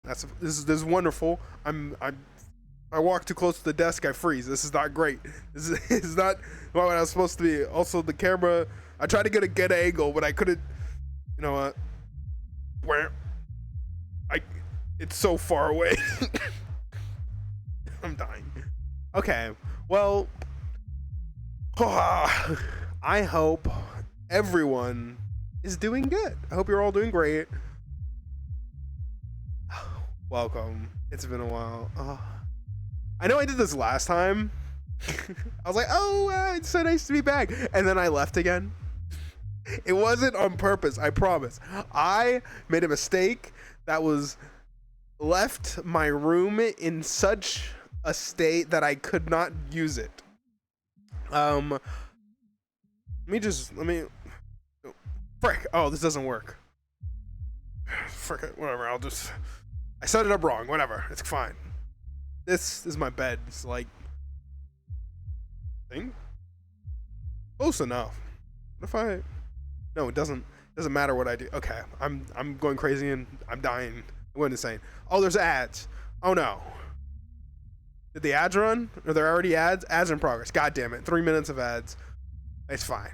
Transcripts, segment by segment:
This is wonderful. I walk too close to the desk, I freeze. This is not great. This is not what I was supposed to be. Also, the camera, I tried to get a good angle, but I couldn't. You know what? Where? It's so far away. I'm dying. Okay, well, I hope everyone is doing good. I hope you're all doing great. Welcome. It's been a while. I know I did this last time. I was like, oh, it's so nice to be back. And then I left again. It wasn't on purpose, I promise. I made a mistake that was left my room in such a state that I could not use it. Let me frick. Oh, this doesn't work. Frick it, whatever, I set it up wrong, whatever, it's fine. This is my bed. It's like thing? Close enough. What if I no, it doesn't matter what I do. Okay, I'm going crazy and I'm dying. I'm going insane. Oh, there's ads. Oh no. Did the ads run? Are there already ads? Ads in progress. God damn it. 3 minutes of ads. It's fine.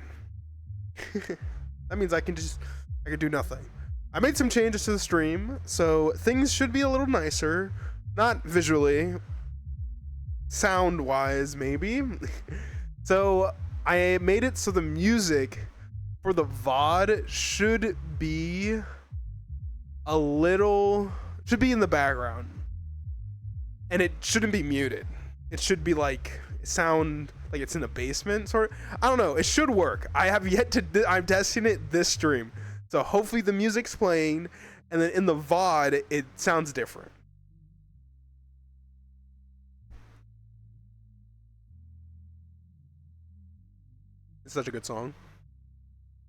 That means I can do nothing. I made some changes to the stream, so things should be a little nicer. Not visually. Sound-wise, maybe. So I made it so the music for the VOD should be in the background. And it shouldn't be muted. It should be sound like it's in the basement, sort of. I don't know. It should work. I'm testing it this stream. So hopefully the music's playing, and then in the VOD, it sounds different. It's such a good song.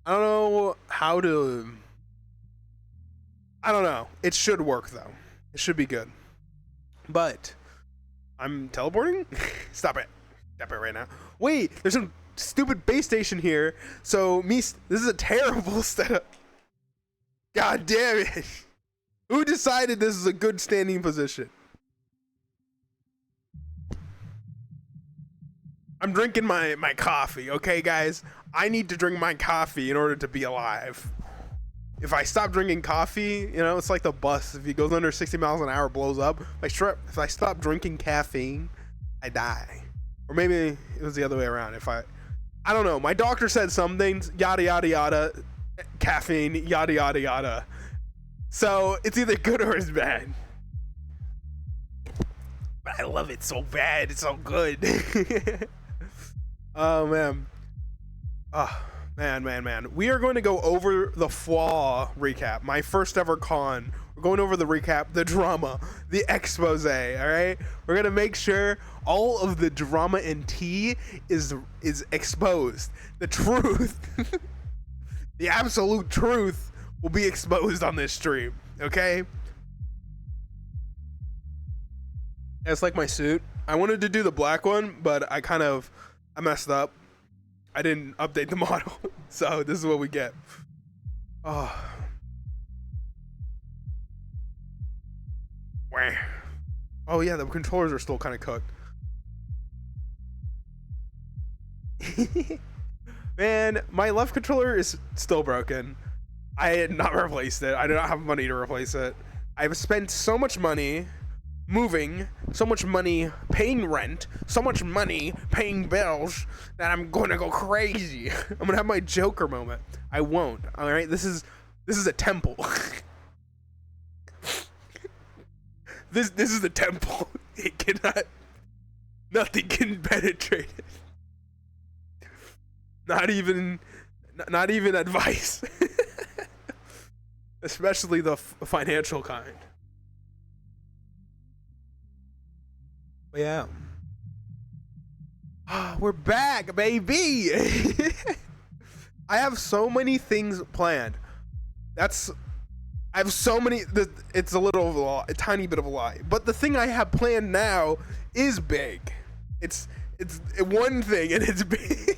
I don't know. It should work, though. It should be good. But I'm teleporting? Stop it right now. Wait, there's some stupid base station here. So this is a terrible setup. God damn it. Who decided this is a good standing position? I'm drinking my coffee, okay, guys? I need to drink my coffee in order to be alive. If I stop drinking coffee, it's like the bus. If it goes under 60 miles an hour, it blows up. If I stop drinking caffeine, I die. Or maybe it was the other way around. I don't know. My doctor said something, yada, yada, yada, caffeine, yada, yada, yada. So it's either good or it's bad. But I love it so bad. It's so good. Oh, man. Oh, man. We are going to go over the FWA recap. My first ever con. We're going over the recap, the drama, the expose, all right? We're going to make sure all of the drama and tea is exposed. The truth, the absolute truth will be exposed on this stream, okay? It's like my suit. I wanted to do the black one, but I messed up. I didn't update the model, so this is what we get. Oh. Oh yeah, the controllers are still kind of cooked. Man, my left controller is still broken. I had not replaced it. I do not have money to replace it. I've spent so much money moving, so much money paying rent, so much money paying bills that I'm gonna go crazy. I'm gonna have my Joker moment. I won't. All right, this is a temple. This is a temple. It cannot. Nothing can penetrate it. Not even advice. Especially the financial kind. But yeah. We're back, baby. I have so many things planned. I have so many. It's a tiny bit of a lie. But the thing I have planned now is big. It's one thing and it's big.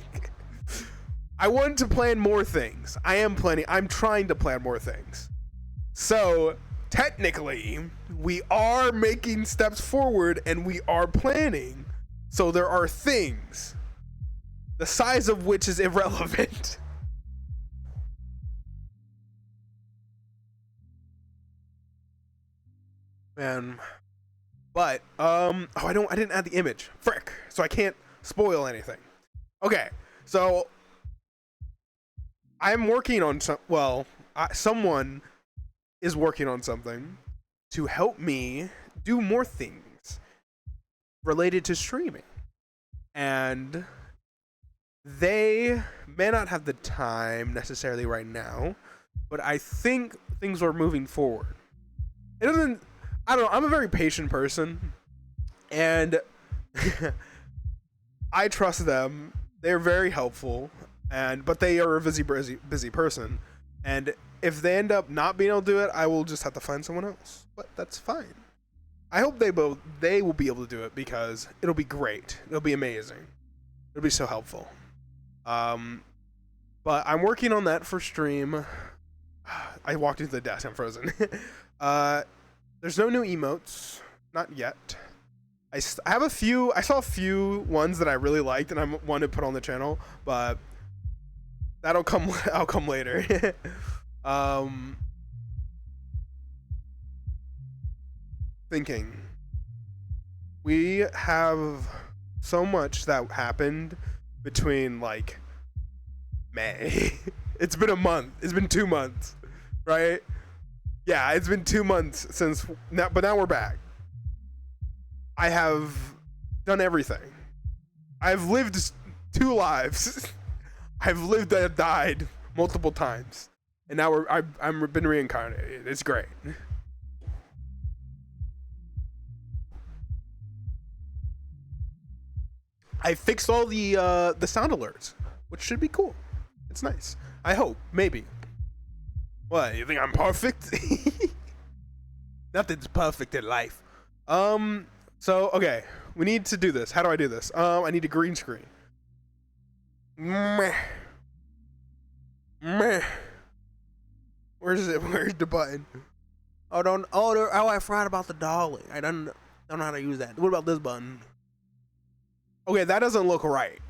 I want to plan more things. I'm trying to plan more things. So technically, we are making steps forward and we are planning. So there are things, the size of which is irrelevant. Man, but oh, I didn't add the image. Frick. So I can't spoil anything. Okay, so I'm working on someone is working on something to help me do more things related to streaming. And they may not have the time necessarily right now, but I think things are moving forward. It doesn't, I don't know, I'm a very patient person, and I trust them. They're very helpful, but they are a busy person, and if they end up not being able to do it, I will just have to find someone else. But that's fine. I hope they will be able to do it, because it'll be great. It'll be amazing. It'll be so helpful. But I'm working on that for stream. I walked into the desk. I'm frozen. There's no new emotes, not yet. I have a few. I saw a few ones that I really liked, and I wanted to put on the channel, but that'll come. I'll come later. Thinking. We have so much that happened between like May. It's been a month. It's been 2 months, right? Yeah, it's been 2 months since now, but now we're back. I have done everything. I've lived 2 lives. I've lived and died multiple times, and now I'm been reincarnated. It's great. I fixed all the sound alerts, which should be cool. It's nice. I hope, maybe. What, you think I'm perfect? Nothing's perfect in life. So okay, we need to do this. How do I do this? I need a green screen. Meh. Where's it? Where's the button? I forgot about the dolly. I don't know how to use that. What about this button? Okay, that doesn't look right.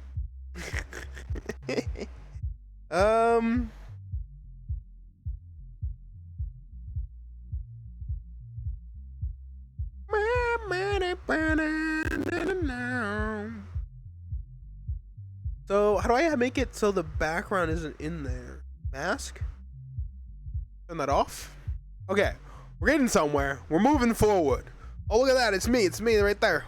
So how do I make it so the background isn't in there? Mask? Turn that off? Okay, we're getting somewhere. We're moving forward. Oh, look at that. It's me right there.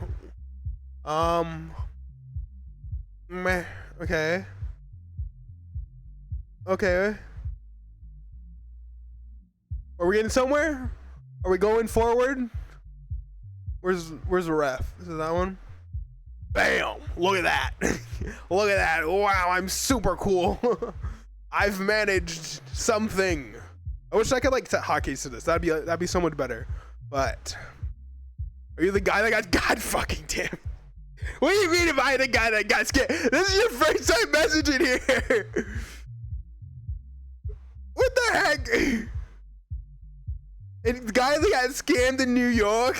Okay. Okay. Are we getting somewhere? Are we going forward? Where's the ref? Is it that one? Bam! Look at that. Look at that. Wow, I'm super cool. I've managed something. I wish I could like set hotkeys to this. That'd be so much better. But are you the guy that got God fucking damn it? What do you mean if I the guy that got scared? This is your first time messaging here. What the heck? And the guy that got scammed in New York?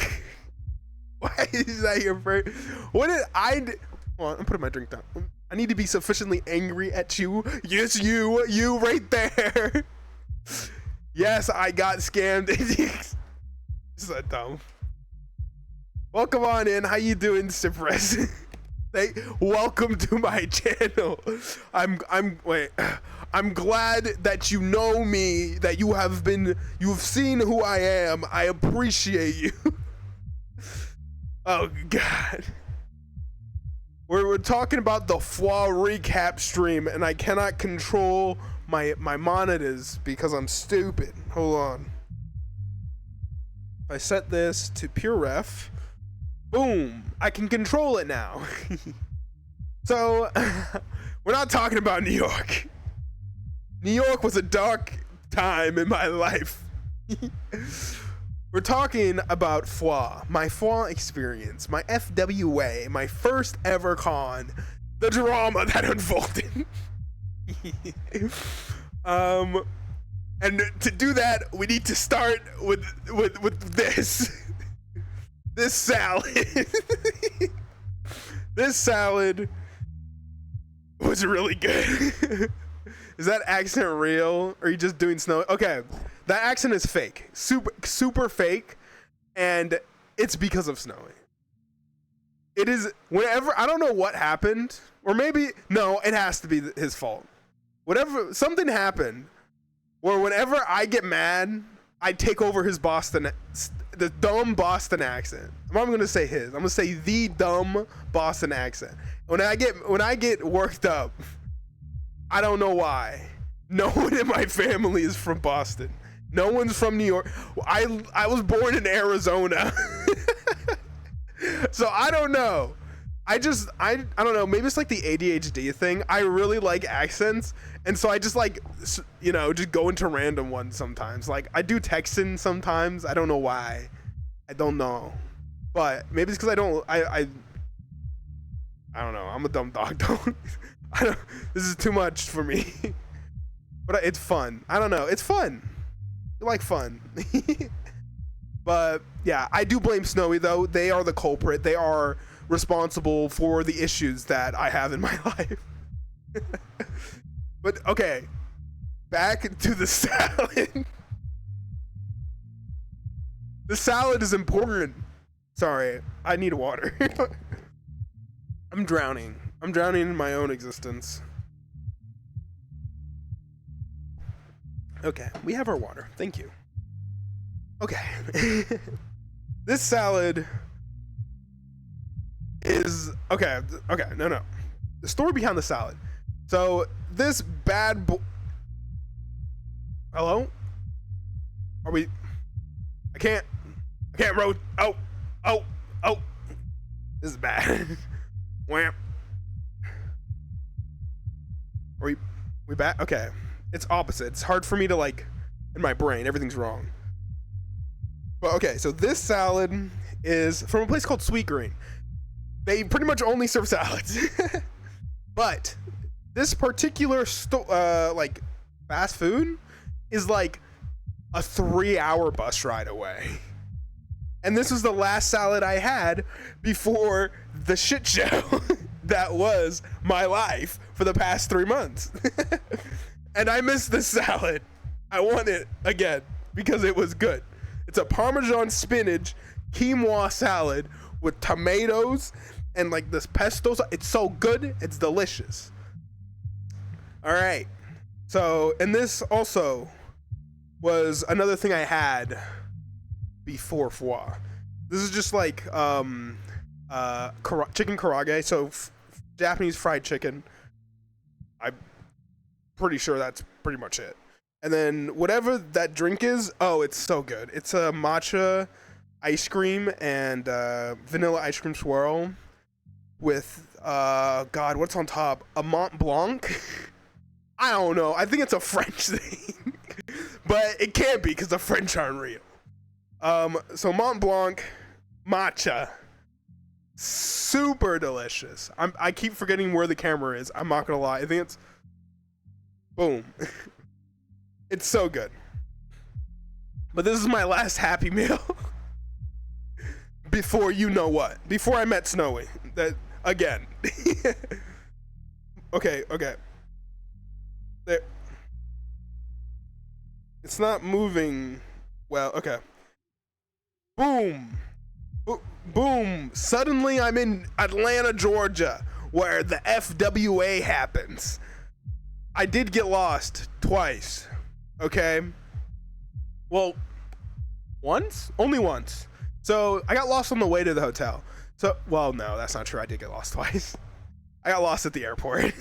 Why is that your first? What did I do? Hold on, I'm putting my drink down. I need to be sufficiently angry at you. Yes, you right there. Yes, I got scammed. This is so dumb. Welcome on in. How you doing, Cypress? Welcome to my channel. I'm glad that you know me, that you've seen who I am. I appreciate you. Oh God. We're talking about the FWA recap stream, and I cannot control my monitors because I'm stupid. Hold on. If I set this to pure ref, boom, I can control it now. So we're not talking about New York. New York was a dark time in my life. We're talking about FWA, my FWA experience, my FWA, my first ever con, the drama that unfolded. And to do that, we need to start with this. This salad. This salad was really good. Is that accent real? Or are you just doing snow? Okay, that accent is fake. Super fake. And it's because of Snowy. It is, whenever, I don't know what happened. Or maybe, no, it has to be his fault. Whatever, something happened. Or whenever I get mad, I take over his Boston, the dumb Boston accent. I'm not gonna say his. I'm gonna say the dumb Boston accent. When I get worked up, I don't know why. No one in my family is from Boston. No one's from New York. I was born in Arizona, so I don't know. I don't know. Maybe it's like the ADHD thing. I really like accents, and so I just like, you know, just go into random ones sometimes. Like I do Texan sometimes. I don't know why. I don't know, but maybe it's because I don't know. I'm a dumb dog. This is too much for me. But it's fun. I don't know. It's fun. You like fun. But yeah, I do blame Snowy though. They are the culprit. They are responsible for the issues that I have in my life. But okay, back to the salad. The salad is important. Sorry, I need water. I'm drowning. I'm drowning in my own existence. Okay, we have our water. Thank you. Okay. This salad is okay. No. The story behind the salad. So this bad boy. Hello? Are we? I can't roll. Oh. This is bad. Wham. Are we back? Okay. It's opposite. It's hard for me to like, in my brain, everything's wrong. But okay, so this salad is from a place called Sweet Green. They pretty much only serve salads. But this particular like fast food is like a 3-hour bus ride away. And this was the last salad I had before the shit show that was my life for the past 3 months. And I miss this salad. I want it again because it was good. It's a Parmesan spinach quinoa salad with tomatoes and like this pesto. It's so good. It's delicious. All right. So, and this also was another thing I had before FWA. This is just like chicken karaage. So Japanese fried chicken. I'm pretty sure that's pretty much it. And then whatever that drink is, oh, it's so good. It's a matcha ice cream and vanilla ice cream swirl with God, what's on top? A Mont Blanc? I don't know. I think it's a French thing, but it can't be because the French aren't real. So Mont Blanc matcha, super delicious. I keep forgetting where the camera is. I'm not gonna lie. I think it's boom. It's so good. But this is my last Happy Meal before you know what. Before I met Snowy. That again. Okay. There. It's not moving well. Okay. Boom. Boom. Suddenly I'm in Atlanta, Georgia, where the FWA happens. I did get lost twice. Okay. Well, once? Only once. So I got lost on the way to the hotel. So, well, no, that's not true. I did get lost twice. I got lost at the airport.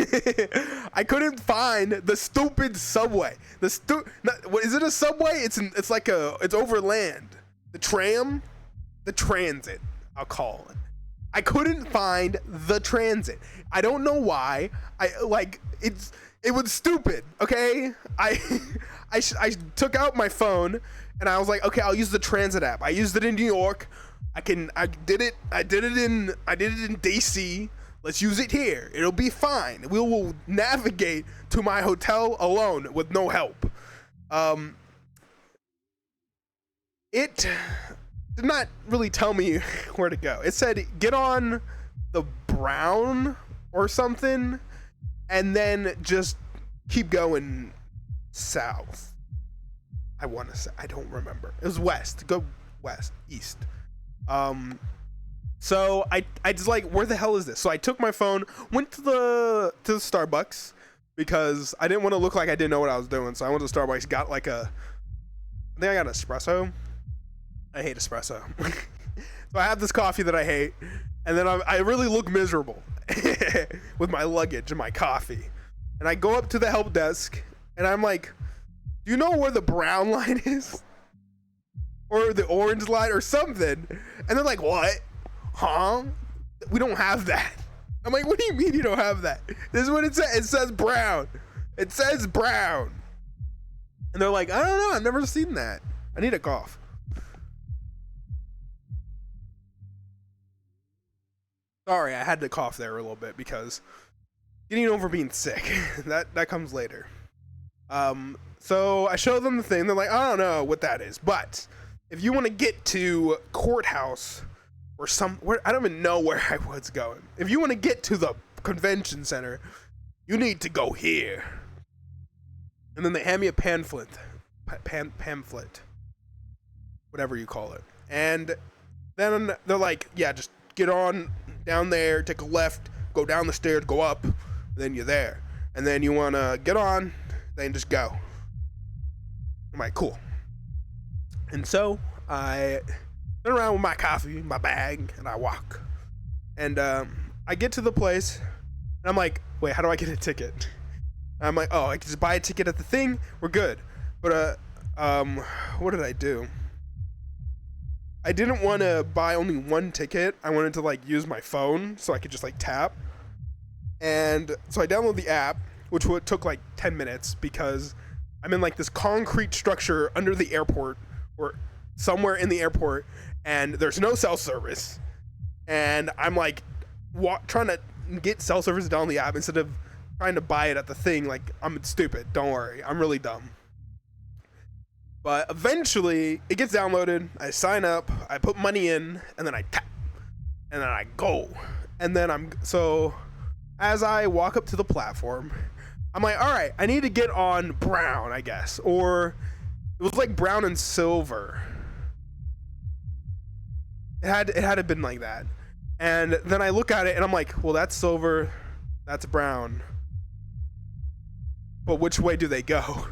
I couldn't find the stupid subway. What is it? A subway? It's like it's overland. The transit. I'll call it. I couldn't find the transit. I don't know why. It was stupid. Okay. I took out my phone and I was like, okay, I'll use the transit app. I used it in New York. I did it in DC. Let's use it here. It'll be fine. We will navigate to my hotel alone with no help. Um, it did not really tell me where to go. It said get on the Brown or something, and then just keep going south. I want to say, I don't remember. It was west. Go west, east. So I just like, where the hell is this? So I took my phone, went to the Starbucks because I didn't want to look like I didn't know what I was doing. So I went to Starbucks, got like I think I got an espresso. I hate espresso. So I have this coffee that I hate, and then I really look miserable with my luggage and my coffee. And I go up to the help desk, and I'm like, do you know where the brown line is? Or the orange line or something? And they're like, what? Huh? We don't have that. I'm like, what do you mean you don't have that? This is what it says. It says brown. It says brown. And they're like, I don't know. I've never seen that. I need a cough. Sorry, I had to cough there a little bit because getting over being sick, that comes later. So I show them the thing. They're like, I don't know what that is, but if you want to get to courthouse or somewhere, I don't even know where I was going. If you want to get to the convention center, you need to go here. And then they hand me a pamphlet, whatever you call it. And then they're like, yeah, just get on down there, take a left, go down the stairs, go up, and then you're there. And then you want to get on, then just go. I'm like, cool. And so I turn around with my coffee, my bag, and I walk. And I get to the place, and I'm like, wait, how do I get a ticket? And I'm like, oh, I can just buy a ticket at the thing. We're good. But what did I do? I didn't want to buy only one ticket. I wanted to like use my phone so I could just like tap. And so I downloaded the app, which took like 10 minutes because I'm in like this concrete structure under the airport or somewhere in the airport, and there's no cell service. And I'm like trying to get cell service down the app instead of trying to buy it at the thing. Like, I'm stupid. Don't worry. I'm really dumb. But eventually it gets downloaded. I sign up, I put money in, and then I tap, and then I go. And then so as I walk up to the platform, I'm like, all right, I need to get on brown, I guess. Or it was like brown and silver. It had to been like that. And then I look at it and I'm like, well, that's silver, that's brown. But which way do they go?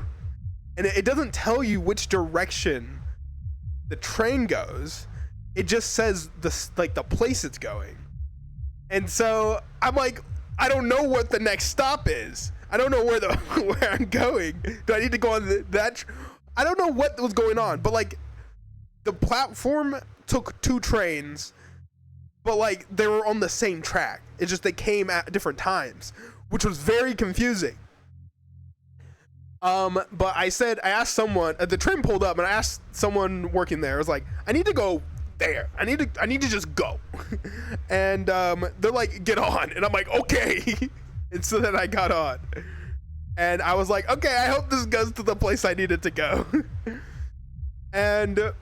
And it doesn't tell you which direction the train goes. It just says the place it's going. And so I'm like, I don't know what the next stop is. I don't know where I'm going. Do I need to go on that? I don't know what was going on, but like the platform took 2 trains, but like they were on the same track. It's just they came at different times, which was very confusing. But I asked someone, the train pulled up, and I asked someone working there. I was like, I need to go there. I need to just go. And they're like, get on. And I'm like, okay. And so then I got on. And I was like, okay, I hope this goes to the place I needed to go. And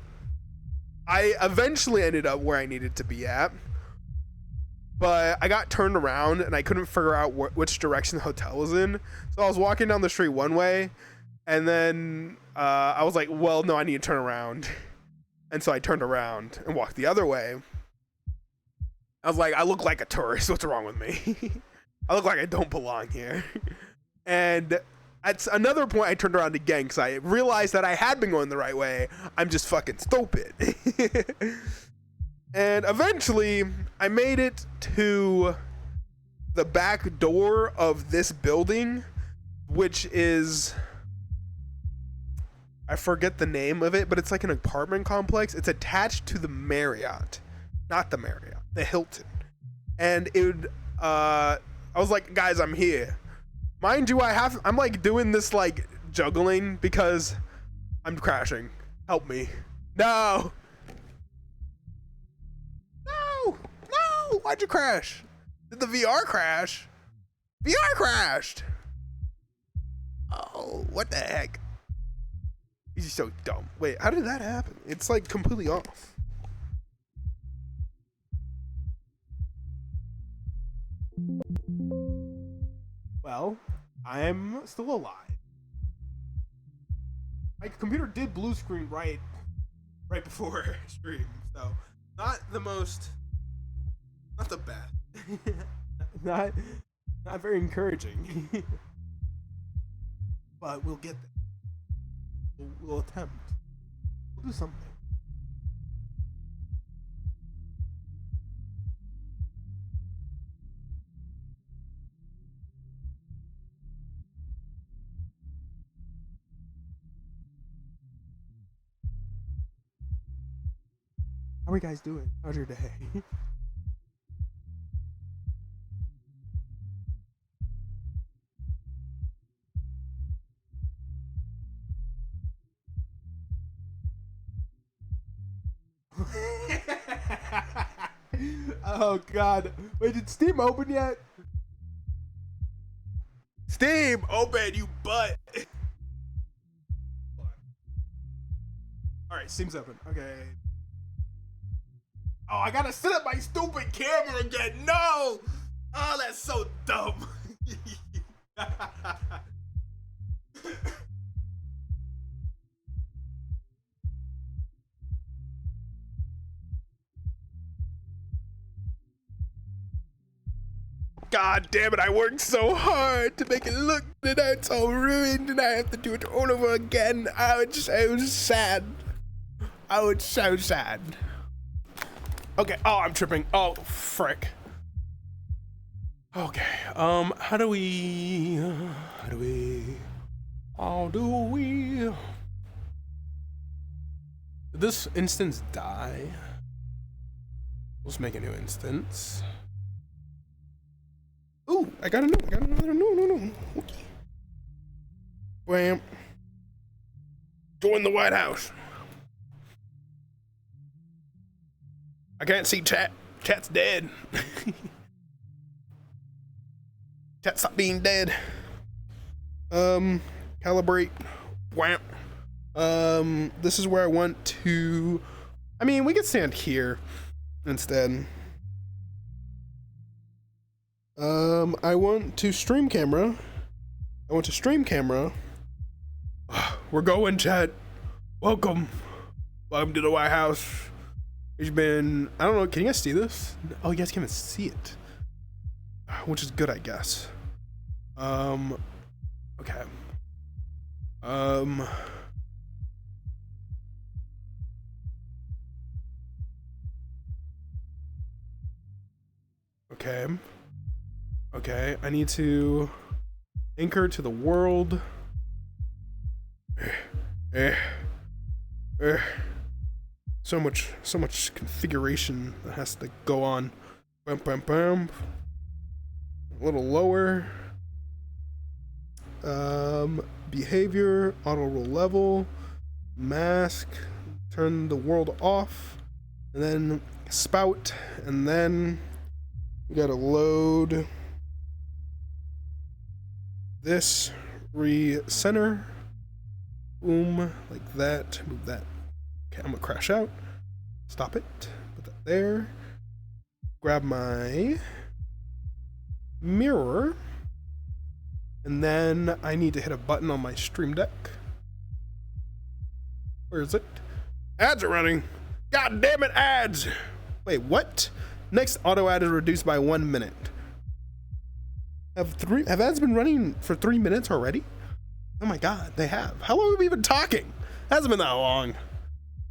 I eventually ended up where I needed to be at. But I got turned around and I couldn't figure out which direction the hotel was in. So I was walking down the street one way, and then I was like, well, no, I need to turn around. And so I turned around and walked the other way. I was like, I look like a tourist. What's wrong with me? I look like I don't belong here. And at another point, I turned around again because I realized that I had been going the right way. I'm just fucking stupid. And eventually, I made it to the back door of this building, which is, I forget the name of it, but it's like an apartment complex. It's attached to the Marriott, not the Marriott, the Hilton. And I was like, guys, I'm here. Mind you, I'm like doing this like juggling because I'm crashing. Help me. No. No! Why'd you crash? Did the VR crash? VR crashed! Oh, what the heck? He's just so dumb. Wait, how did that happen? It's like completely off. Well, I'm still alive. My computer did blue screen right before stream, so not the best. not very encouraging. But we'll get there. We'll attempt. We'll do something. How are you guys doing? How's your day? Oh god. Wait, did Steam open yet? Steam open, you butt. Alright, Steam's open. Okay. Oh, I gotta set up my stupid camera again. No! Oh, that's so dumb. God damn it, I worked so hard to make it look that it's all ruined and I have to do it all over again. I was so sad. I was so sad. Okay, oh, I'm tripping. Oh, frick. Okay, how do we... Did this instance die? Let's make a new instance. Ooh, I got another, no. Okay. Bam. Join the White House. I can't see chat. Chat's dead. Chat, stop being dead. Calibrate. Wham. This is where I want to... I mean, we could stand here instead. I want to stream camera. We're going, chat. Welcome to the White House. It's been, I don't know, can you guys see this? Oh, you guys can't even see it. Which is good, I guess. Okay. Okay, I need to anchor to the world. So much configuration that has to go on. Bam, bam, bam. A little lower. Behavior, auto roll level, mask, turn the world off, and then spout, and then we gotta load this, recenter, boom, like that, move that. Okay, I'm gonna crash out, stop it, put that there, grab my mirror, and then I need to hit a button on my Stream Deck. Where is it? Ads are running. God damn it, ads! Wait, what? Next auto ad is reduced by 1 minute. Have ads been running for 3 minutes already? Oh my god, they have. How long have we been talking? Hasn't been that long.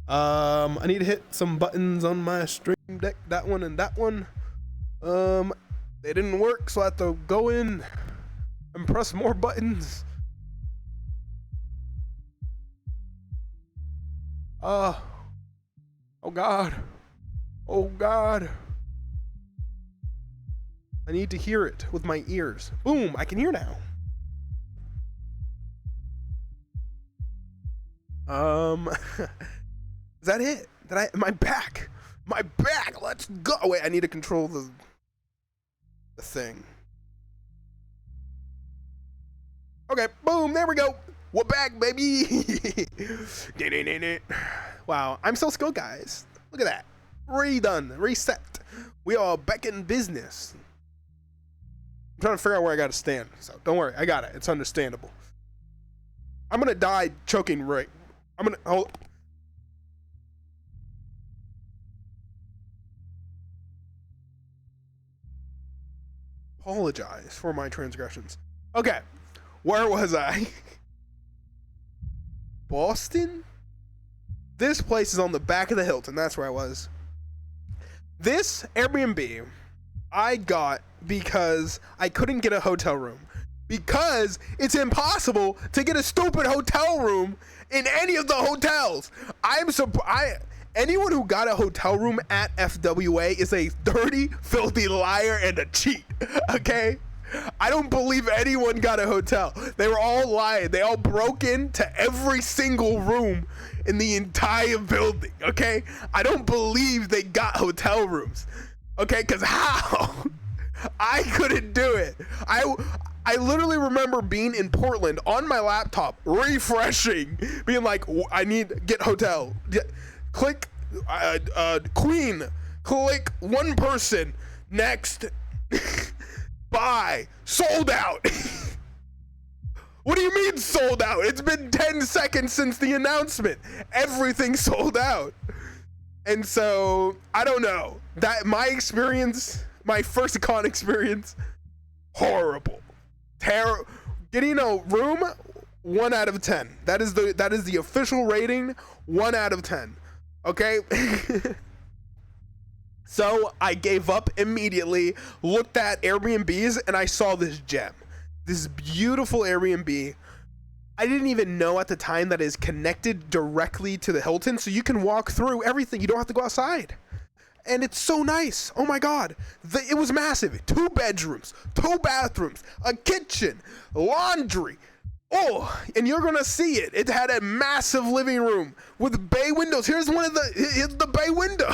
I need to hit some buttons on my Stream Deck, that one and that one. They didn't work, so I have to go in and press more buttons. Oh god. Oh god. I need to hear it with my ears. Boom, I can hear now. Is that it? My back. My back, let's go. Oh, wait, I need to control the thing. Okay, boom, there we go. We're back, baby. Wow, I'm so skilled, guys. Look at that. Redone, reset. We are back in business. I'm trying to figure out where I gotta stand, so don't worry, I got it. It's understandable. I'm gonna die choking right. I'm gonna hold. Apologize for my transgressions. Okay, where was I? Boston? This place is on the back of the Hilton. That's where I was. This Airbnb I got because I couldn't get a hotel room. Because it's impossible to get a stupid hotel room in any of the hotels. I'm surprised. Anyone who got a hotel room at FWA is a dirty, filthy liar and a cheat, okay? I don't believe anyone got a hotel. They were all lying. They all broke into every single room in the entire building, okay? I don't believe they got hotel rooms, okay? Because how? I couldn't do it. I literally remember being in Portland on my laptop, refreshing, being like, I need to get hotel. Click Queen. Click one person. Next. Buy. Sold out. What do you mean sold out? It's been 10 seconds since the announcement. Everything sold out. And so, I don't know. That my experience, my first con experience, horrible. Getting a room, 1 out of 10. That is the official rating, 1 out of 10. Okay? So I gave up immediately, looked at Airbnbs, and I saw this gem. This beautiful Airbnb. I didn't even know at the time that is connected directly to the Hilton, so you can walk through everything. You don't have to go outside. And it's so nice. Oh my God. It was massive. 2 bedrooms, 2 bathrooms, a kitchen, laundry. Oh, and you're gonna see it. It had a massive living room with bay windows. Here's here's the bay window.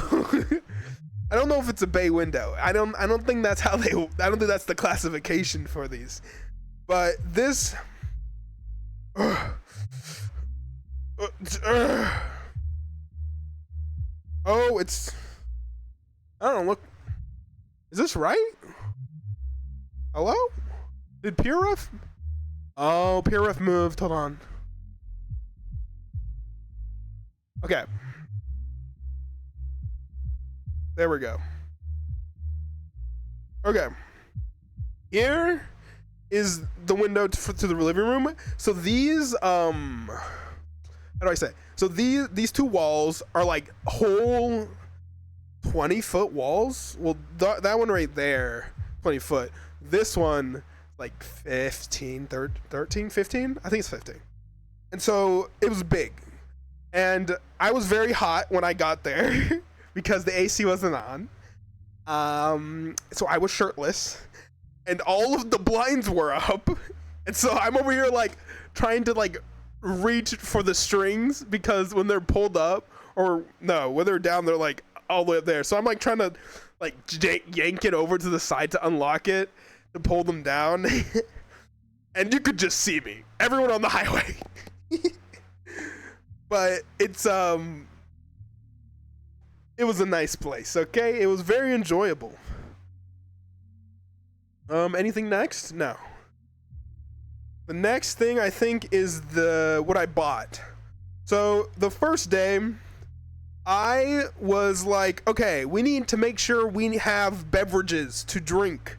I don't know if it's a bay window. I don't think that's how I don't think that's the classification for these. But this oh, it's, I don't know, look. Is this right? Hello? Did PureRef? Oh, PureRef moved. Hold on. Okay. There we go. Okay. Here is the window to the living room. So these, how do I say? So these 2 walls are like whole 20-foot walls. Well, that one right there, 20 foot. This one, like 13, 15? I think it's 15. And so it was big. And I was very hot when I got there because the AC wasn't on. So I was shirtless and all of the blinds were up. And so I'm over here like trying to like reach for the strings because when they're pulled up, or no, when they're down, they're like all the way up there. So I'm like trying to like yank it over to the side to unlock it, to pull them down. And you could just see me, everyone on the highway. But it's it was a nice place, okay? It was very enjoyable. Anything next? No. The next thing I think is what I bought. So the first day, I was like, okay, we need to make sure we have beverages to drink.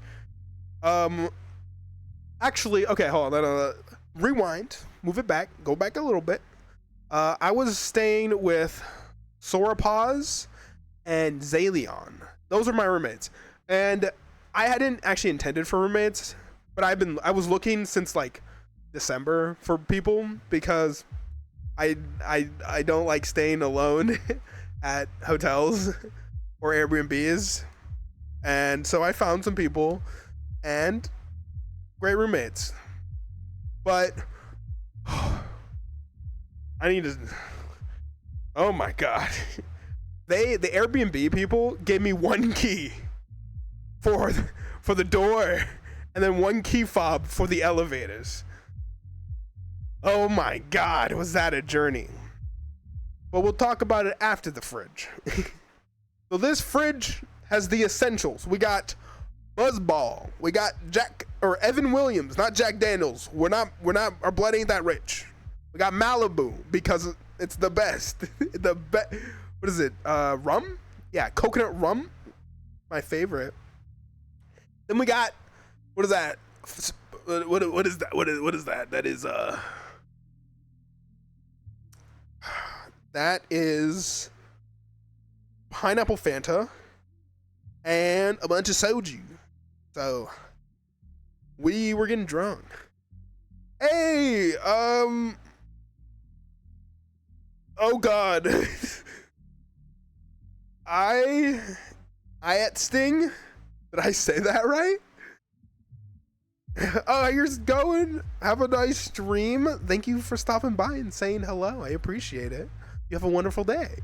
Actually, okay, hold on. Rewind, move it back, go back a little bit. I was staying with Sauropause and Zalion. Those are my roommates. And I hadn't actually intended for roommates, but I was looking since like December for people because I don't like staying alone at hotels or Airbnbs. And so I found some people and great roommates. But I need to, oh my God. The Airbnb people gave me 1 key for the door and then 1 key fob for the elevators. Oh my God, was that a journey? But we'll talk about it after the fridge. So this fridge has the essentials. We got Buzzball. We got Evan Williams, not Jack Daniels. Our blood ain't that rich. We got Malibu because it's the best. What is it? Rum? Yeah, coconut rum. My favorite. Then we got, what is that? What is that? What is that? That is pineapple Fanta and a bunch of soju. So we were getting drunk. Hey, oh God. I at Sting. Did I say that right? Oh, you're going. Have a nice stream. Thank you for stopping by and saying hello. I appreciate it. You have a wonderful day.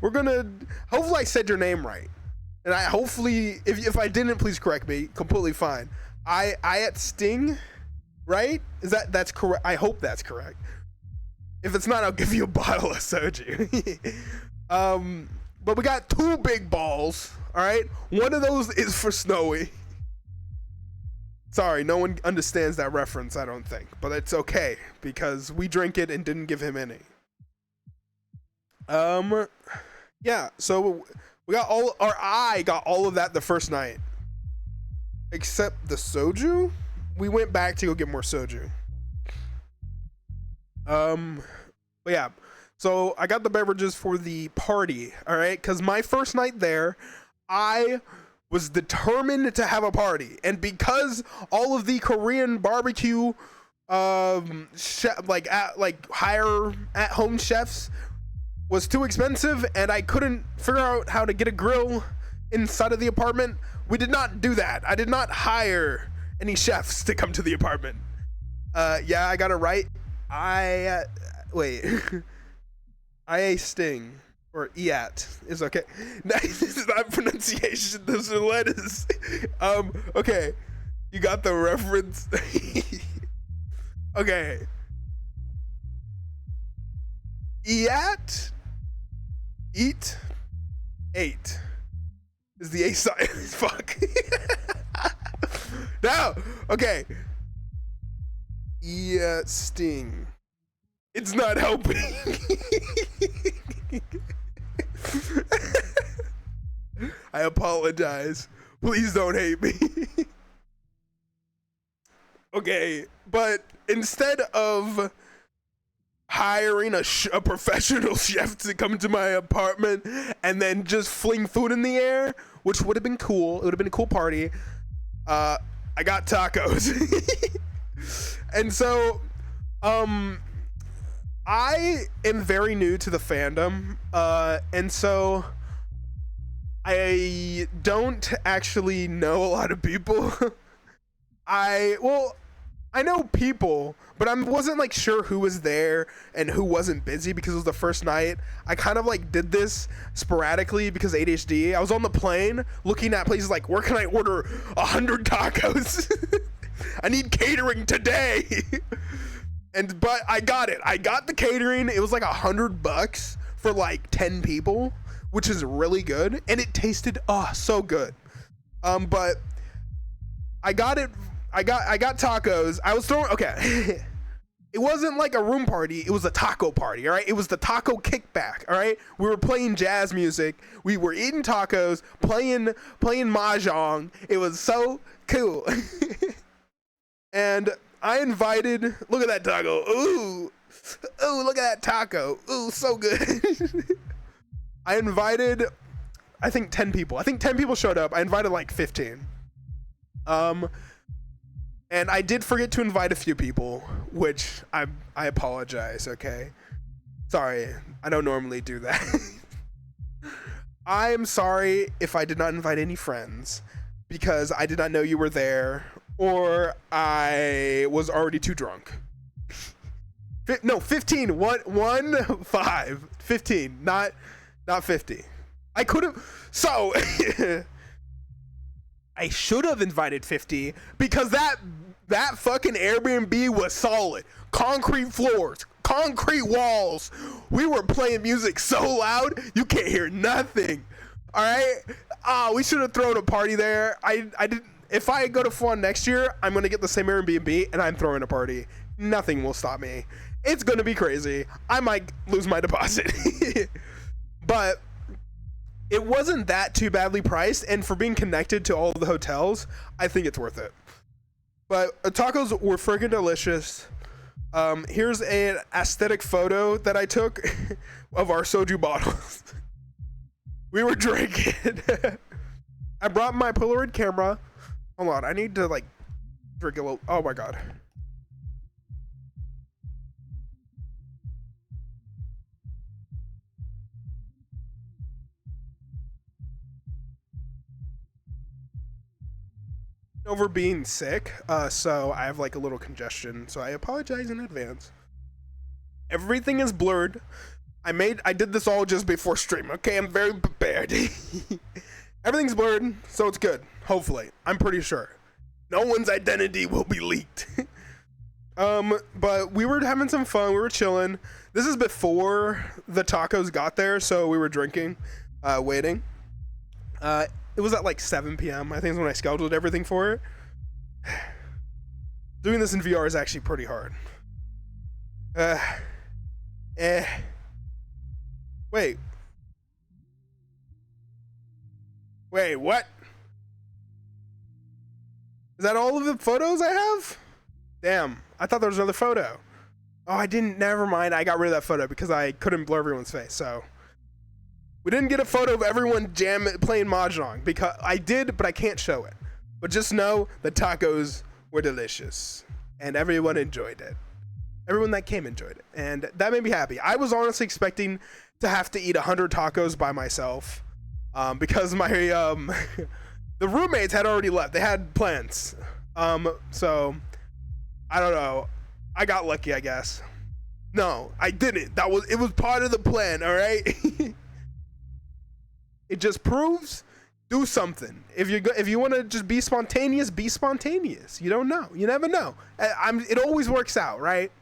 We're gonna, hopefully I said your name right. And I hopefully, if I didn't, please correct me. Completely fine. I at Sting, right? That's correct? I hope that's correct. If it's not, I'll give you a bottle of soju. But we got 2 big balls, all right? One of those is for Snowy. Sorry, no one understands that reference, I don't think. But it's okay, because we drank it and didn't give him any. Yeah, so we got I got all of that the first night. Except the soju. We went back to go get more soju. But yeah. So I got the beverages for the party, all right? Because my first night there, I was determined to have a party. And because all of the Korean barbecue, hire at-home chefs was too expensive and I couldn't figure out how to get a grill inside of the apartment, we did not do that. I did not hire any chefs to come to the apartment. Yeah, I got it right. IA Sting, or IAT, is okay. This is not pronunciation, those are letters. Okay, you got the reference. Okay. IAT, eat, 8 is the A side. Fuck. Now, okay. Sting. It's not helping. I apologize. Please don't hate me. Okay, but instead of hiring a professional chef to come to my apartment and then just fling food in the air, which would have been cool. It would have been a cool party. I got tacos. And so, I am very new to the fandom, and so I don't actually know a lot of people. I know people, but I wasn't like sure who was there and who wasn't busy because it was the first night. I kind of like did this sporadically because ADHD. I was on the plane looking at places like, where can I order 100 tacos? I need catering today. But I got it. I got the catering. It was like $100 for like 10 people, which is really good. And it tasted so good. But I got it. I got tacos. I was throwing, okay. It wasn't like a room party. It was a taco party, all right? It was the taco kickback, all right? We were playing jazz music. We were eating tacos, playing mahjong. It was so cool. And I invited, look at that taco. Ooh, look at that taco. Ooh, so good. I invited, I think 10 people. I think 10 people showed up. I invited like 15. And I did forget to invite a few people, which I apologize, okay? Sorry, I don't normally do that. I am sorry if I did not invite any friends because I did not know you were there or I was already too drunk. No, 15, 5, 15, not 50. I could have, so I should have invited 50 because that That fucking Airbnb was solid. Concrete floors, concrete walls. We were playing music so loud you can't hear nothing. All right. We should have thrown a party there. I didn't. If I go to FWA next year, I'm gonna get the same Airbnb and I'm throwing a party. Nothing will stop me. It's gonna be crazy. I might lose my deposit, but it wasn't that too badly priced, and for being connected to all of the hotels, I think it's worth it. But tacos were freaking delicious. Here's an aesthetic photo that I took of our soju bottles. We were drinking. I brought my Polaroid camera. Hold on, I need to like drink a little. Oh my god. Over being sick, so I have like a little congestion, so I apologize in advance. Everything is blurred. I did this all just before stream, okay? I'm very prepared. Everything's blurred, so it's good. Hopefully. I'm pretty sure. No one's identity will be leaked. But we were having some fun, we were chilling. This is before the tacos got there, so we were drinking, waiting. It was at like 7 p.m. I think is when I scheduled everything for it. Doing this in VR is actually pretty hard. Wait. Wait, what? Is that all of the photos I have? Damn, I thought there was another photo. Oh, I didn't, never mind. I got rid of that photo because I couldn't blur everyone's face, so. We didn't get a photo of everyone playing Mahjong because I did, but I can't show it. But just know the tacos were delicious and everyone enjoyed it. Everyone that came enjoyed it, and that made me happy. I was honestly expecting to have to eat 100 tacos by myself because my the roommates had already left. They had plans. So I don't know. I got lucky, I guess. No, I didn't. It was part of the plan, all right? It just proves, do something. If you want to just be spontaneous, be spontaneous. You don't know. You never know. It always works out, right?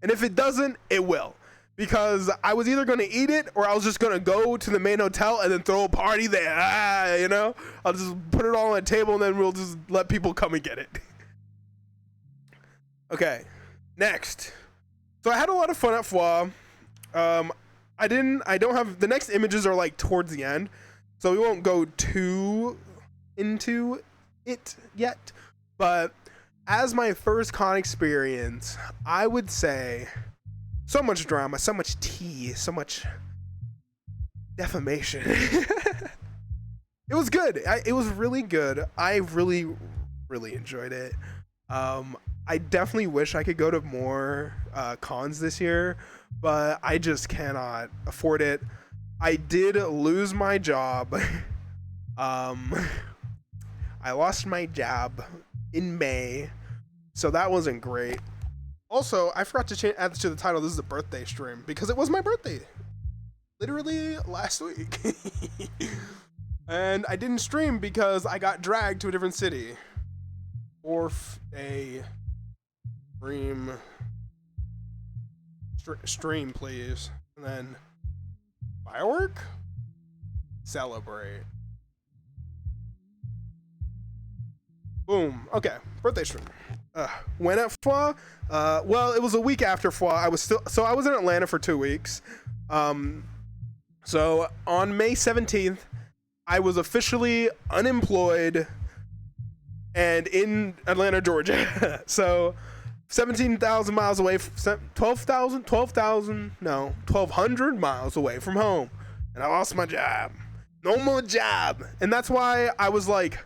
And if it doesn't, it will. Because I was either going to eat it or I was just going to go to the main hotel and then throw a party there. You know? I'll just put it all on the table and then we'll just let people come and get it. Okay. Next. So I had a lot of fun at FWA. I don't have, the next images are like towards the end, so we won't go too into it yet, but as my first con experience, I would say so much drama, so much tea, so much defamation. It was good. It was really good. I really, really enjoyed it. I definitely wish I could go to more cons this year, but I just cannot afford it. I did lose my job. I lost my job in May, so that wasn't great. Also, I forgot to add to the title. This is a birthday stream because it was my birthday, literally last week. And I didn't stream because I got dragged to a different city. Orf a stream, please. And then firework, celebrate. Boom. Okay, birthday stream. When at FWA? Well, it was a week after FWA. I was in Atlanta for 2 weeks. So on May 17th, I was officially unemployed and in Atlanta, Georgia. So 17,000 miles away, 1,200 miles away from home. And I lost my job. No more job. And that's why I was like,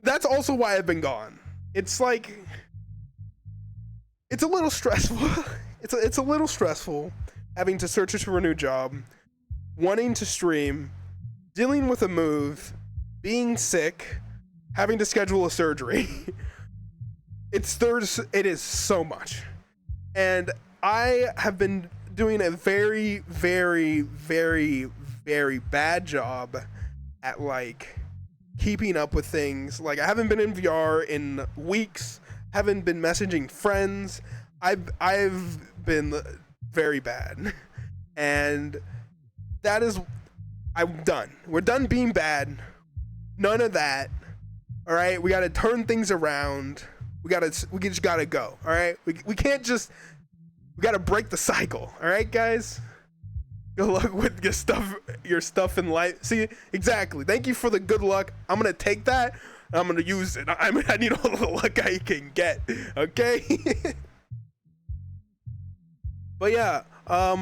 that's also why I've been gone. It's like, it's a little stressful. It's a little stressful having to search for a new job, wanting to stream, dealing with a move, being sick, having to schedule a surgery. It is so much. And I have been doing a very, very, very, very bad job at like keeping up with things. Like I haven't been in VR in weeks. haven't been messaging friends. I've been very bad, and that is, I'm done. We're done being bad. None of that. All right, we got to turn things around. We just gotta go. All right, we can't just. We gotta break the cycle. All right, guys. Good luck with your stuff in life. See, exactly. Thank you for the good luck. I'm gonna take that. And I'm gonna use it. I need all the luck I can get. Okay. But yeah, at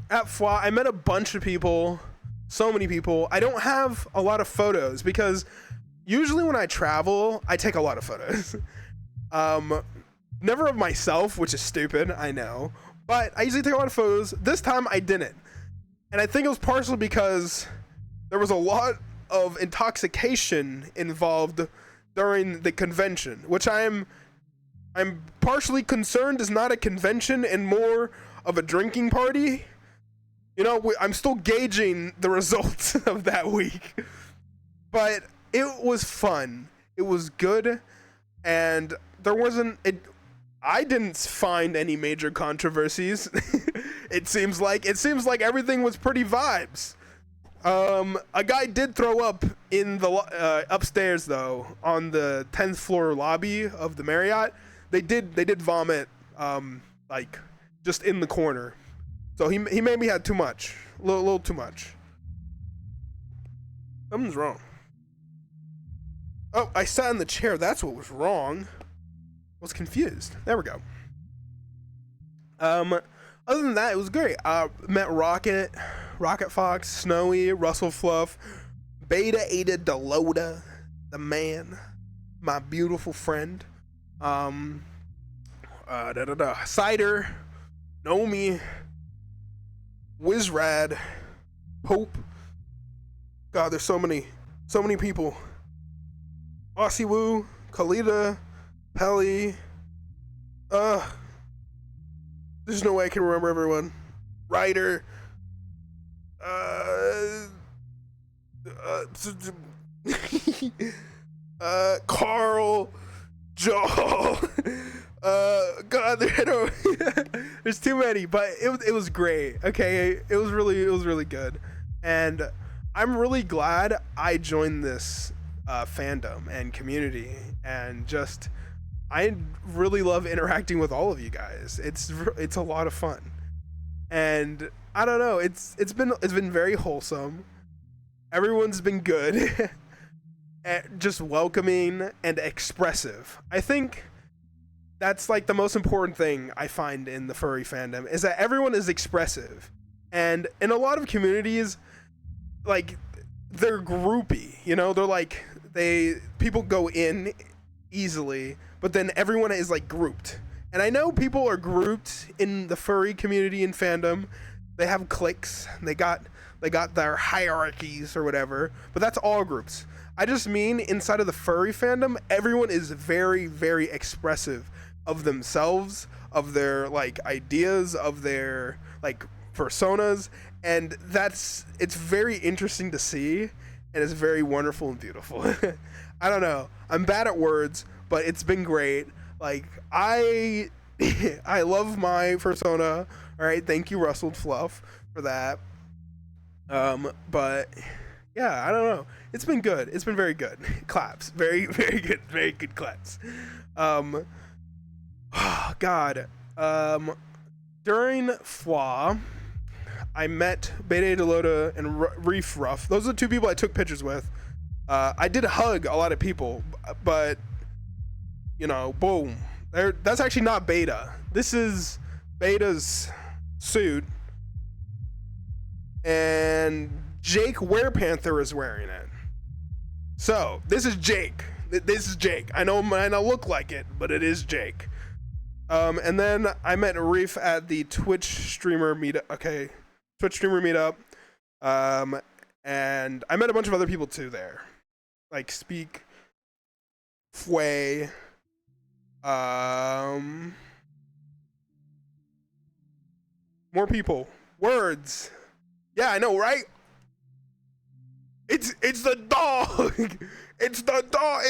FWA, I met a bunch of people. So many people. I don't have a lot of photos because usually when I travel, I take a lot of photos. Never of myself, which is stupid, I know. But I usually take a lot of photos. This time I didn't. And I think it was partially because there was a lot of intoxication involved during the convention, which I'm partially concerned is not a convention and more of a drinking party. You know, I'm still gauging the results of that week. But it was fun. It was good. And there wasn't... I didn't find any major controversies. It seems like everything was pretty vibes. A guy did throw up in the upstairs though, on the 10th floor lobby of the Marriott. They did vomit, like just in the corner. So he maybe had too much, a little too much. Something's wrong. Oh, I sat in the chair. That's what was wrong. Was confused. There we go. Other than that, it was great. Met Rocket Fox, Snowy, Russell Fluff, Beta Ada Delota, the man, my beautiful friend. Cider, Nomi, Wizrad, Pope. God, there's so many people. Aussie Woo, Kalita, Pelly, there's no way I can remember everyone. Ryder, Carl, Joel, God, there's too many, but it was great. Okay, it was really good, and I'm really glad I joined this fandom and community, and just I really love interacting with all of you guys. It's a lot of fun, and I don't know. It's been very wholesome. Everyone's been good, just welcoming and expressive. I think that's like the most important thing I find in the furry fandom is that everyone is expressive, and in a lot of communities, like they're groupy. You know, they're like people go in easily, but then everyone is like grouped. And I know people are grouped in the furry community and fandom. They have cliques. They got their hierarchies or whatever, but that's all groups. I just mean inside of the furry fandom, everyone is very, very expressive of themselves, of their like ideas, of their like personas, and it's very interesting to see, and it's very wonderful and beautiful. I don't know. I'm bad at words, but it's been great. Like I love my persona. All right, thank you, Russell Fluff, for that. But yeah, I don't know. It's been good. It's been very good. Claps. Very, very good. Very good claps. Oh, God. During FWA, I met Beta Delota and Reef Ruff. Those are the two people I took pictures with. I did hug a lot of people, but you know, boom. That's actually not Beta. This is Beta's suit, and Jake Werepanther is wearing it. So this is Jake. This is Jake. I know it might not look like it, but it is Jake. And then I met Reef at the Twitch streamer meetup. Okay, Twitch streamer meetup. And I met a bunch of other people too there, like Speak, Fway, more people, words. Yeah, I know, right? It's the dog. It's the dog.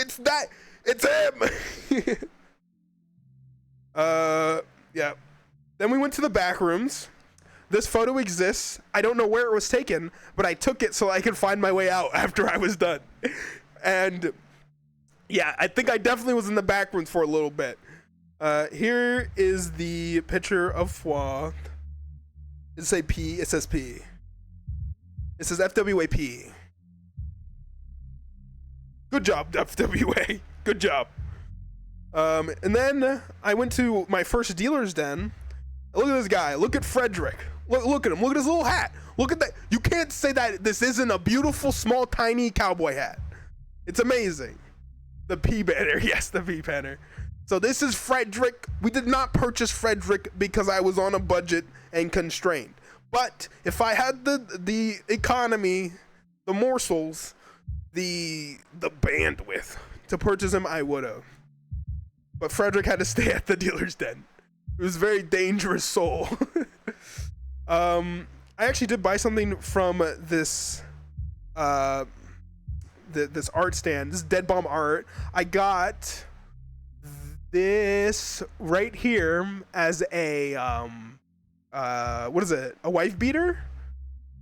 It's him. Yeah. Then we went to the back rooms. This photo exists. I don't know where it was taken, but I took it so I could find my way out after I was done. And yeah, I think I definitely was in the back rooms for a little bit. Here is the picture of FWA. It says P. It says P. It says FWA P. Good job, FWA. Good job. And then I went to my first dealer's den. Look at this guy. Look at Frederick. Look at him. Look at his little hat. Look at that. You can't say that this isn't a beautiful, small, tiny cowboy hat. It's amazing. The P banner. Yes, the P banner. So this is Frederick. We did not purchase Frederick because I was on a budget and constrained. But if I had the economy, the morsels, the bandwidth to purchase him, I would have. But Frederick had to stay at the dealer's den. It was a very dangerous soul. I actually did buy something from this this art stand. This is Dead Bomb Art. I got this right here as a what is it? A wife beater?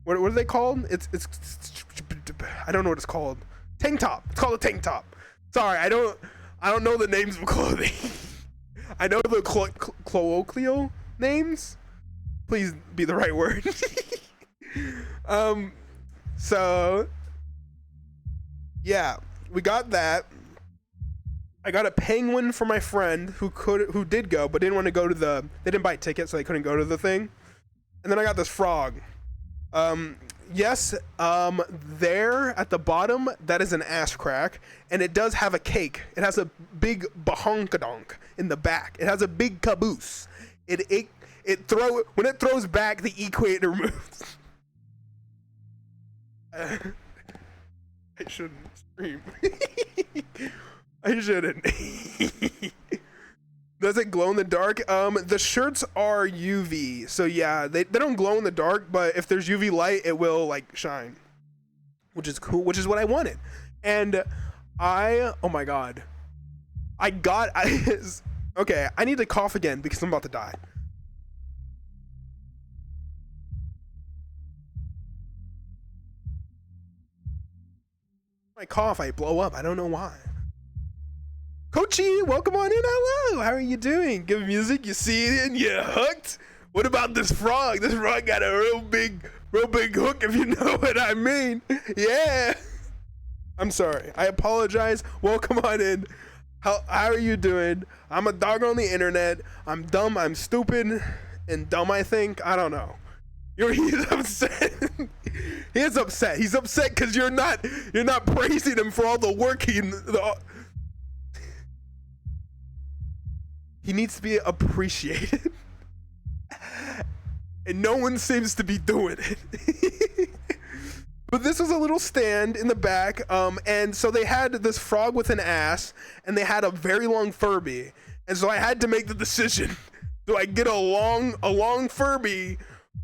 What are they called? It's I don't know what it's called. Tank top. It's called a tank top. Sorry, I don't know the names of clothing. I know the colloquial names. Please be the right word. So yeah, we got that. I got a penguin for my friend who did go but didn't want to go to they didn't buy tickets, so they couldn't go to the thing. And then I got this frog. Yes, there at the bottom, that is an ass crack, and it does have a cake. It has a big bahonkadonk in the back. It has a big caboose. When it throws back, the equator moves. I shouldn't scream. I shouldn't. Does it glow in the dark? The shirts are UV, so yeah, they don't glow in the dark, but if there's UV light, it will like shine, which is cool, which is what I wanted. And oh my god, okay, I need to cough again because I'm about to die. I cough, I blow up. I don't know why. Coachy, welcome on in. Hello. How are you doing? Good music. You see it and you're hooked. What about this frog? This frog got a real big hook, if you know what I mean. Yeah. I'm sorry. I apologize. Welcome on in. How are you doing? I'm a dog on the internet. I'm dumb. I'm stupid and dumb, I think. I don't know. He's upset. He is upset. He's upset because you're not praising him for all the work he needs to be appreciated. And no one seems to be doing it. But this was a little stand in the back, and so they had this frog with an ass, and they had a very long Furby. And so I had to make the decision. Do I get a long Furby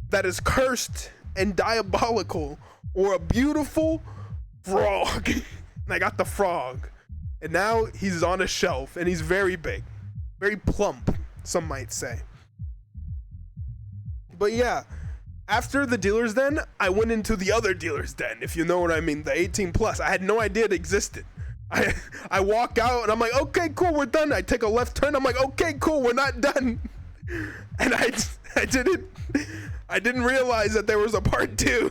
that is cursed and diabolical, or a beautiful frog? And I got the frog. And now he's on a shelf, and he's very big. Very plump, some might say. But yeah, after the dealer's den, I went into the other dealer's den, if you know what I mean, the 18 plus. I had no idea it existed. I walk out and I'm like, okay, cool, we're done. I take a left turn. I'm like, okay, cool, we're not done. And I didn't realize that there was a part 2.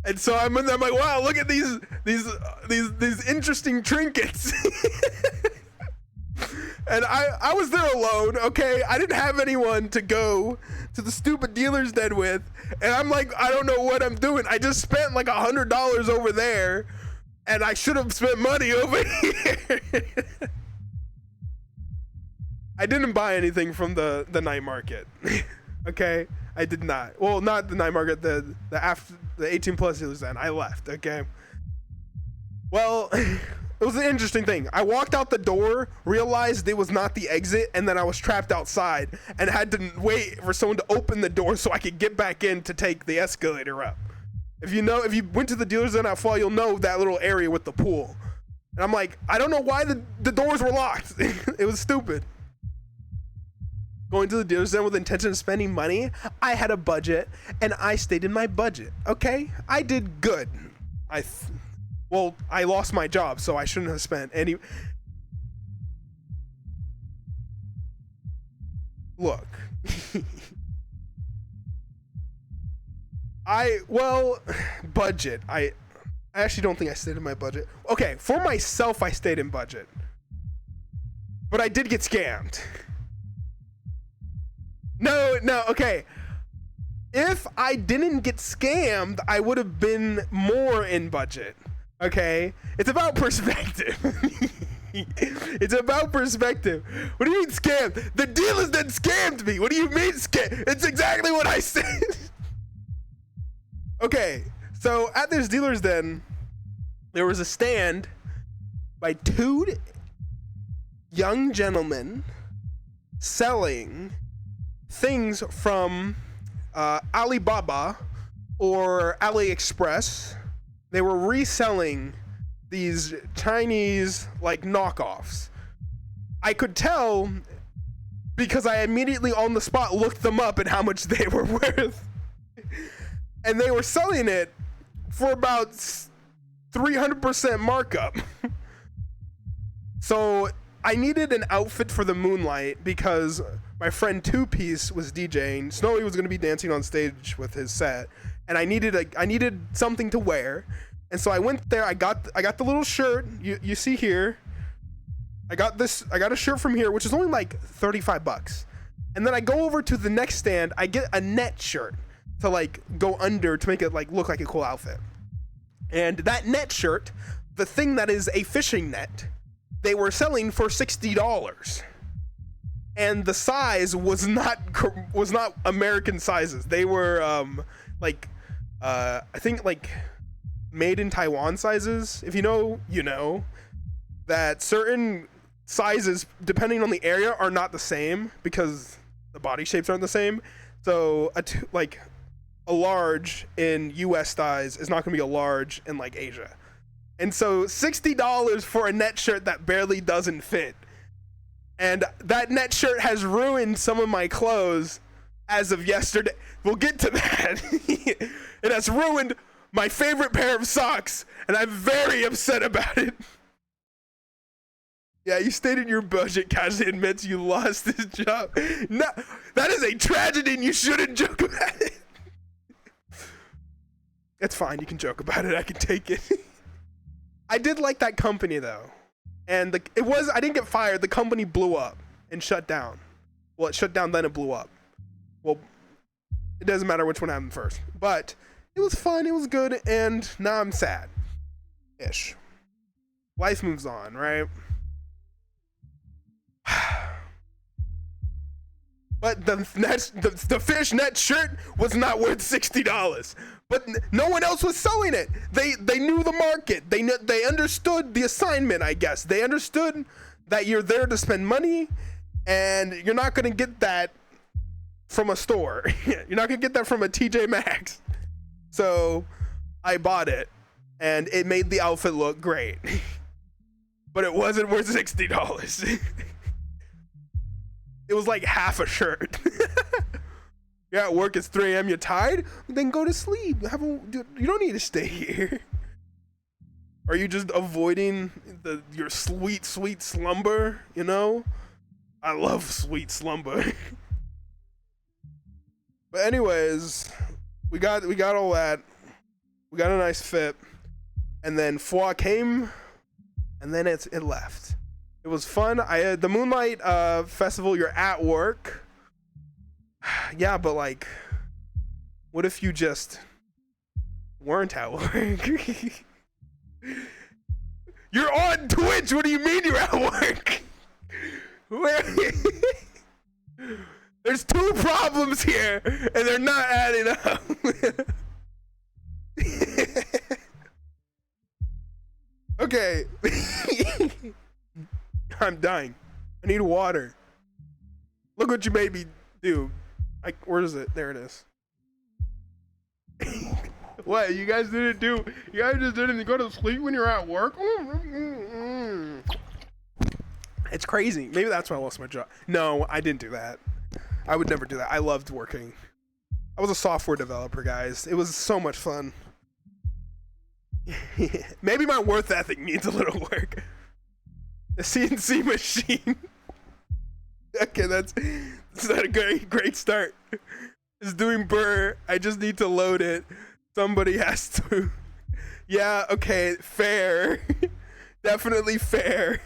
And so I'm in there, I'm like, wow, look at these interesting trinkets. And I was there alone, okay? I didn't have anyone to go to the stupid dealer's den with. And I'm like, I don't know what I'm doing. I just spent like $100 over there, and I should have spent money over here. I didn't buy anything from the night market. Okay? I did not. Well, not the night market, the 18 plus dealer's den. I left, okay? Well, it was an interesting thing. I walked out the door, realized it was not the exit, and then I was trapped outside and had to wait for someone to open the door so I could get back in to take the escalator up. If you went to the dealer's den at Fall, you'll know that little area with the pool. And I'm like, I don't know why the doors were locked. It was stupid. Going to the dealer's den with the intention of spending money. I had a budget and I stayed in my budget. Okay, I did good. Well, I lost my job, so I shouldn't have spent any. Look. Budget. I actually don't think I stayed in my budget. Okay, for myself, I stayed in budget. But I did get scammed. No, okay. If I didn't get scammed, I would have been more in budget. Okay? It's about perspective. It's about perspective. What do you mean scammed? The dealers that scammed me. What do you mean scammed? It's exactly what I said. Okay, so at this dealer's den, there was a stand by two young gentlemen selling things from Alibaba or AliExpress. They were reselling these Chinese like knockoffs. I could tell because I immediately on the spot looked them up and how much they were worth. And they were selling it for about 300% markup. So I needed an outfit for the moonlight because my friend Two Piece was DJing. Snowy was going to be dancing on stage with his set, and I needed something to wear. And so I went there. I got the little shirt you see here. I got a shirt from here, which is only like $35. And then I go over to the next stand. I get a net shirt to like go under to make it like look like a cool outfit. And that net shirt, the thing that is a fishing net, they were selling for $60. And the size was not American sizes. They were I think like made in Taiwan sizes. If you know, you know that certain sizes depending on the area are not the same because the body shapes aren't the same. So a large in US size is not going to be a large in like Asia. And so $60 for a net shirt that barely doesn't fit. And that net shirt has ruined some of my clothes as of yesterday. We'll get to that. It has ruined my favorite pair of socks, and I'm very upset about it. Yeah, you stayed in your budget casually admits you lost this job. No, that is a tragedy and you shouldn't joke about it. It's fine, you can joke about it, I can take it. I did like that company though. And I didn't get fired, the company blew up and shut down. Well, it shut down, then it blew up. Well, it doesn't matter which one happened first. But it was fun, it was good, and now I'm sad-ish. Life moves on, right? But the fish net shirt was not worth $60. But no one else was selling it. They knew the market. They understood the assignment, I guess. They understood that you're there to spend money, and you're not gonna get that from a store. You're not gonna get that from a TJ Maxx. So I bought it, and it made the outfit look great. But it wasn't worth $60. It was like half a shirt. You're at work, it's 3 a.m., you're tired? Then go to sleep. You don't need to stay here. Are you just avoiding your sweet, sweet slumber, you know? I love sweet slumber. But anyways, we got all that. We got a nice fit. And then FWA came, and then it left. It was fun. I had the Moonlight Festival, you're at work. Yeah, but like, what if you just weren't at work? You're on Twitch. What do you mean you're at work? There's 2 problems here, and they're not adding up. Okay. I'm dying. I need water. Look what you made me do. Where is it? There it is. What? You guys just didn't go to sleep when you're at work? It's crazy. Maybe that's why I lost my job. No, I didn't do that. I would never do that. I loved working. I was a software developer, guys. It was so much fun. Maybe my worth ethic needs a little work. The CNC machine. Okay, that's not a great start. It's doing burr. I just need to load it. Somebody has to. Yeah, okay, fair. Definitely fair.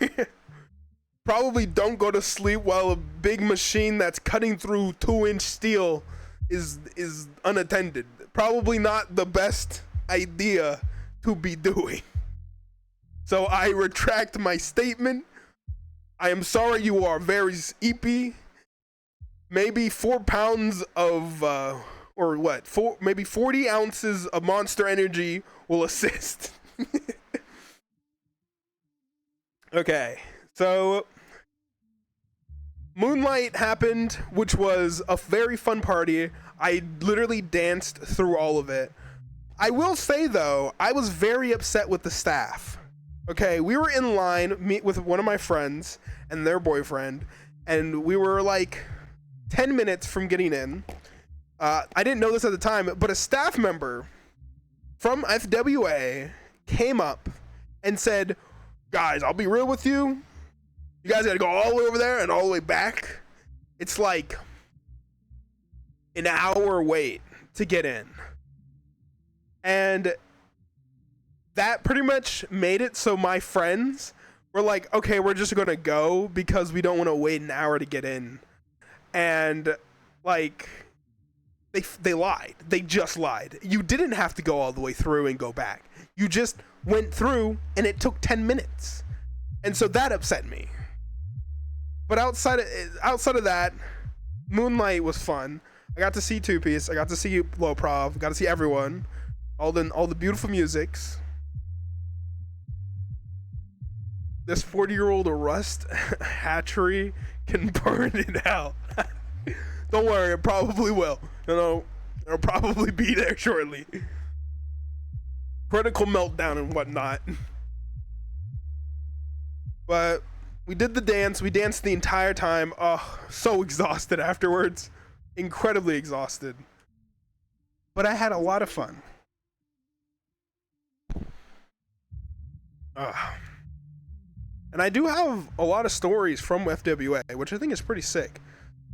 Probably don't go to sleep while a big machine that's cutting through 2-inch steel is unattended. Probably not the best idea to be doing. So I retract my statement. I am sorry, you are very eepy. Maybe 4 pounds of or what? Maybe 40 ounces of Monster Energy will assist. Okay, so Moonlight happened, which was a very fun party. I literally danced through all of it. I will say though, I was very upset with the staff. Okay, we were in line, meet with one of my friends and their boyfriend, and we were like 10 minutes from getting in. I didn't know this at the time, but a staff member from FWA came up and said, guys, I'll be real with you. You guys gotta go all the way over there and all the way back. It's like an hour wait to get in. And that pretty much made it so my friends were like, okay, we're just gonna go because we don't want to wait an hour to get in. And like they lied. They just lied. You didn't have to go all the way through and go back. You just went through and it took 10 minutes. And so that upset me. But outside of that, Moonlight was fun. I got to see Two Piece. I got to see Low Prov. Got to see everyone. All the beautiful musics. This 40-year-old rust hatchery can burn it out. Don't worry, it probably will. It'll probably be there shortly. Critical meltdown and whatnot. But we did the dance. We danced the entire time. Oh, so exhausted afterwards. Incredibly exhausted. But I had a lot of fun. And I do have a lot of stories from FWA, which I think is pretty sick.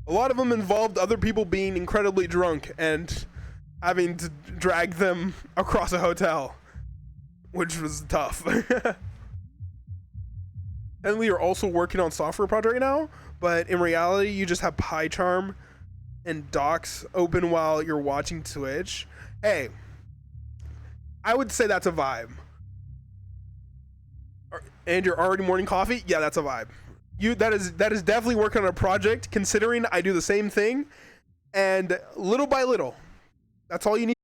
A lot of them involved other people being incredibly drunk and having to drag them across a hotel, which was tough. And we are also working on software project right now, but in reality, you just have PyCharm and Docs open while you're watching Twitch. Hey, I would say that's a vibe. And you're already morning coffee? Yeah, that's a vibe. That is definitely working on a project, considering I do the same thing, and little by little, that's all you need.